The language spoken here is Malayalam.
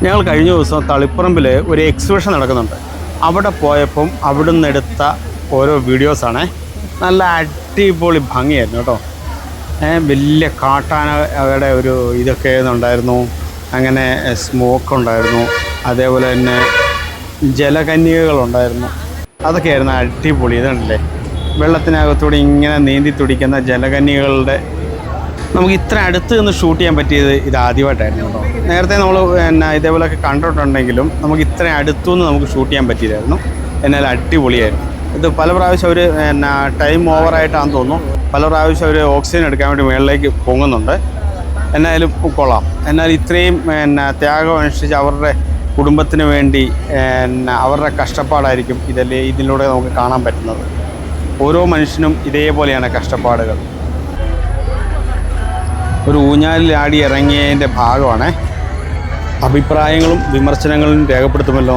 ഞങ്ങൾ കഴിഞ്ഞ ദിവസം തളിപ്പറമ്പിൽ ഒരു എക്സിബിഷൻ നടക്കുന്നുണ്ട്. അവിടെ പോയപ്പം അവിടുന്ന് എടുത്ത ഓരോ വീഡിയോസാണ്. നല്ല അടിപൊളി ഭംഗിയായിരുന്നു കേട്ടോ. വലിയ കാട്ടാനയുടെ ഒരു ഇതൊക്കെ ഉണ്ടായിരുന്നു. അങ്ങനെ സ്മോക്ക് ഉണ്ടായിരുന്നു. അതേപോലെ തന്നെ ജലകന്യകകളുണ്ടായിരുന്നു. അതൊക്കെയായിരുന്നു അടിപൊളി. ഇതുണ്ടല്ലേ, വെള്ളത്തിനകത്തൂടെ ഇങ്ങനെ നീന്തി തുടിക്കുന്ന ജലകന്യകളുടെ നമുക്ക് ഇത്ര അടുത്ത് നിന്ന് ഷൂട്ട് ചെയ്യാൻ പറ്റിയത് ഇത് ആദ്യമായിട്ടായിരുന്നു കേട്ടോ. നേരത്തെ നമ്മൾ ഇതേപോലെയൊക്കെ കണ്ടിട്ടുണ്ടെങ്കിലും നമുക്ക് ഇത്ര അടുത്തുനിന്ന് നമുക്ക് ഷൂട്ട് ചെയ്യാൻ പറ്റിയതായിരുന്നു. എന്നാൽ അടിപൊളിയായിരുന്നു. ഇത് പല പ്രാവശ്യം അവർ ടൈം ഓവറായിട്ടാണെന്ന് തോന്നുന്നു. പല പ്രാവശ്യം അവർ ഓക്സിജൻ എടുക്കാൻ വേണ്ടി മുകളിലേക്ക് പൊങ്ങുന്നുണ്ട്. എന്നാലും കൊള്ളാം. എന്നാൽ ഇത്രയും ത്യാഗം അനുഷ്ഠിച്ച് അവരുടെ കുടുംബത്തിന് വേണ്ടി അവരുടെ കഷ്ടപ്പാടായിരിക്കും ഇതിലൂടെ നമുക്ക് കാണാൻ പറ്റുന്നത്. ഓരോ മനുഷ്യനും ഇതേപോലെയാണ് കഷ്ടപ്പാടുകൾ. ഒരു ഊഞ്ഞാലിൽ ആടി ഇറങ്ങിയതിൻ്റെ ഭാഗമാണ്. അഭിപ്രായങ്ങളും വിമർശനങ്ങളും രേഖപ്പെടുത്തുമല്ലോ.